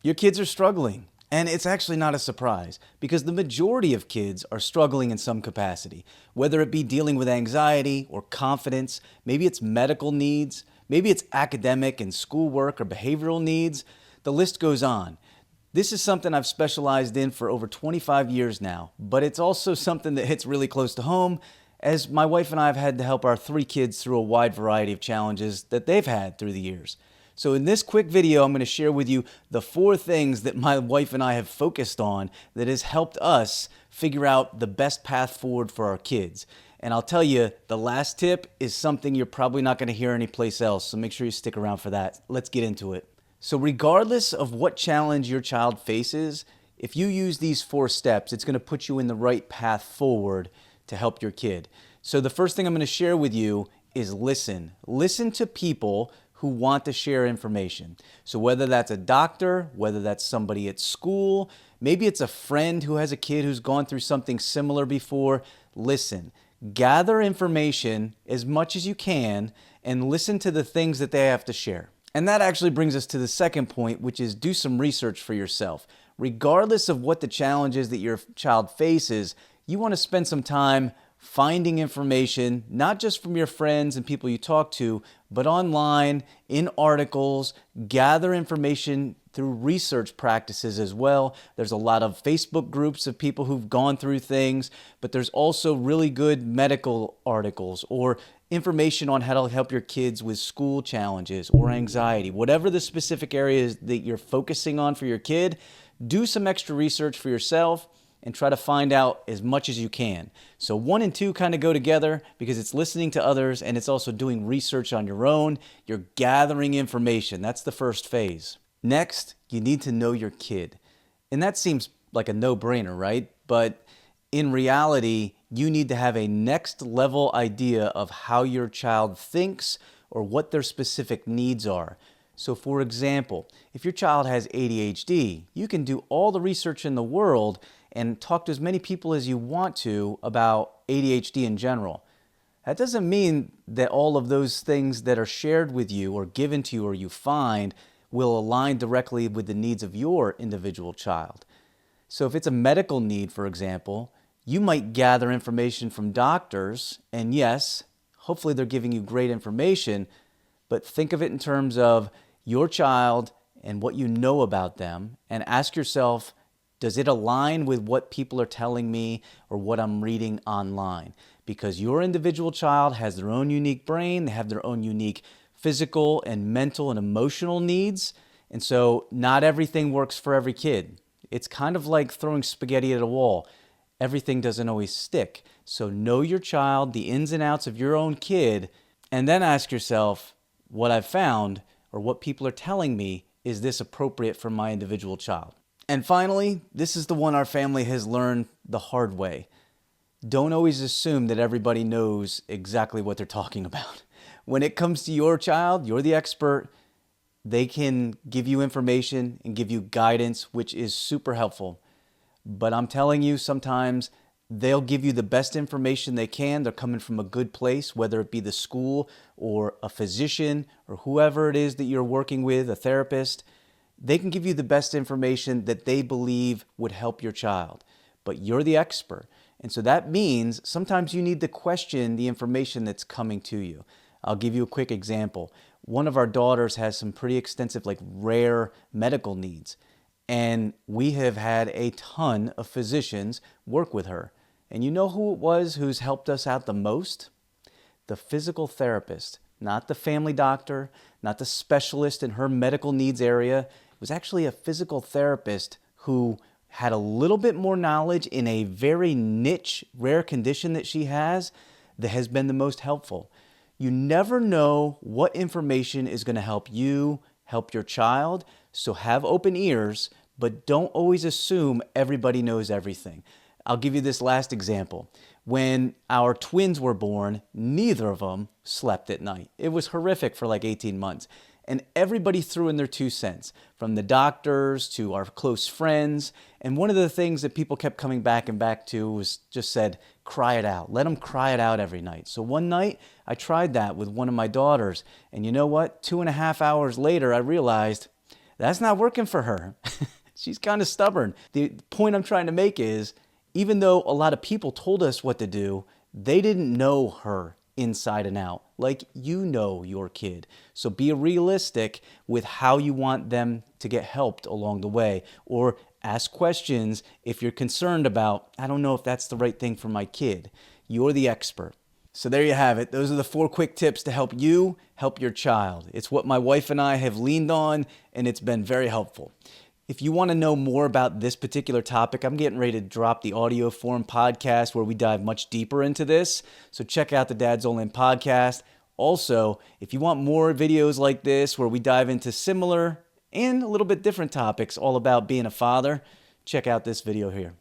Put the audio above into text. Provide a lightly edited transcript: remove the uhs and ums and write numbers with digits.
Your kids are struggling. And it's actually not a surprise because the majority of kids are struggling in some capacity, whether it be dealing with anxiety or confidence, maybe it's medical needs, maybe it's academic and schoolwork or behavioral needs. The list goes on. This is something I've specialized in for over 25 years now, but it's also something that hits really close to home as my wife and I have had to help our 3 kids through a wide variety of challenges that they've had through the years. So in this quick video, I'm going to share with you the 4 things that my wife and I have focused on that has helped us figure out the best path forward for our kids. And I'll tell you, the last tip is something you're probably not going to hear anyplace else, so make sure you stick around for that. Let's get into it. So regardless of what challenge your child faces, if you use these 4 steps, it's going to put you in the right path forward to help your kid. So the first thing I'm going to share with you is listen. Listen to people who want to share information. So whether that's a doctor, whether that's somebody at school, maybe it's a friend who has a kid who's gone through something similar before, listen. Gather information as much as you can and listen to the things that they have to share. And that actually brings us to the second point, which is do some research for yourself. Regardless of what the challenge is that your child faces, you want to spend some time finding information, not just from your friends and people you talk to, but online, in articles, gather information through research practices as well. There's a lot of Facebook groups of people who've gone through things, but there's also really good medical articles or information on how to help your kids with school challenges or anxiety. Whatever the specific areas that you're focusing on for your kid, do some extra research for yourself and try to find out as much as you can. So 1 and 2 kind of go together because it's listening to others and it's also doing research on your own. You're gathering information. That's the first phase. Next, you need to know your kid. And that seems like a no-brainer, right? But in reality, you need to have a next level idea of how your child thinks or what their specific needs are. So for example, if your child has ADHD, you can do all the research in the world and talk to as many people as you want to about ADHD in general. That doesn't mean that all of those things that are shared with you or given to you or you find will align directly with the needs of your individual child. So if it's a medical need, for example, you might gather information from doctors, and yes, hopefully they're giving you great information, but think of it in terms of your child and what you know about them, and ask yourself, does it align with what people are telling me or what I'm reading online? Because your individual child has their own unique brain, they have their own unique physical and mental and emotional needs, and so not everything works for every kid. It's kind of like throwing spaghetti at a wall. Everything doesn't always stick. So know your child, the ins and outs of your own kid, and then ask yourself, what I've found or what people are telling me, is this appropriate for my individual child? And finally, this is the one our family has learned the hard way. Don't always assume that everybody knows exactly what they're talking about. When it comes to your child, you're the expert. They can give you information and give you guidance, which is super helpful. But I'm telling you, sometimes they'll give you the best information they can. They're coming from a good place, whether it be the school or a physician or whoever it is that you're working with, a therapist. They can give you the best information that they believe would help your child, but you're the expert. And so that means sometimes you need to question the information that's coming to you. I'll give you a quick example. One of our daughters has some pretty extensive, rare medical needs. And we have had a ton of physicians work with her. And you know who it was who's helped us out the most? The physical therapist, not the family doctor, not the specialist in her medical needs area. It was actually a physical therapist who had a little bit more knowledge in a very niche, rare condition that she has that has been the most helpful. You never know what information is going to help you, help your child, so have open ears, but don't always assume everybody knows everything. I'll give you this last example. When our twins were born, neither of them slept at night. It was horrific for 18 months. And everybody threw in their 2 cents, from the doctors to our close friends. And one of the things that people kept coming back and back to was just said, cry it out. Let them cry it out every night. So one night I tried that with one of my daughters. And you know what? 2.5 hours later, I realized that's not working for her. She's kind of stubborn. The point I'm trying to make is, even though a lot of people told us what to do, they didn't know her inside and out like you know your kid. So be realistic with how you want them to get helped along the way, or ask questions if you're concerned about, I don't know if that's the right thing for my kid. You're the expert. So there you have it. Those are the 4 quick tips to help you help your child. It's what my wife and I have leaned on, and it's been very helpful. If you want to know more about this particular topic, I'm getting ready to drop the audio form podcast where we dive much deeper into this. So check out the Dad's All In podcast. Also, if you want more videos like this where we dive into similar and a little bit different topics all about being a father, check out this video here.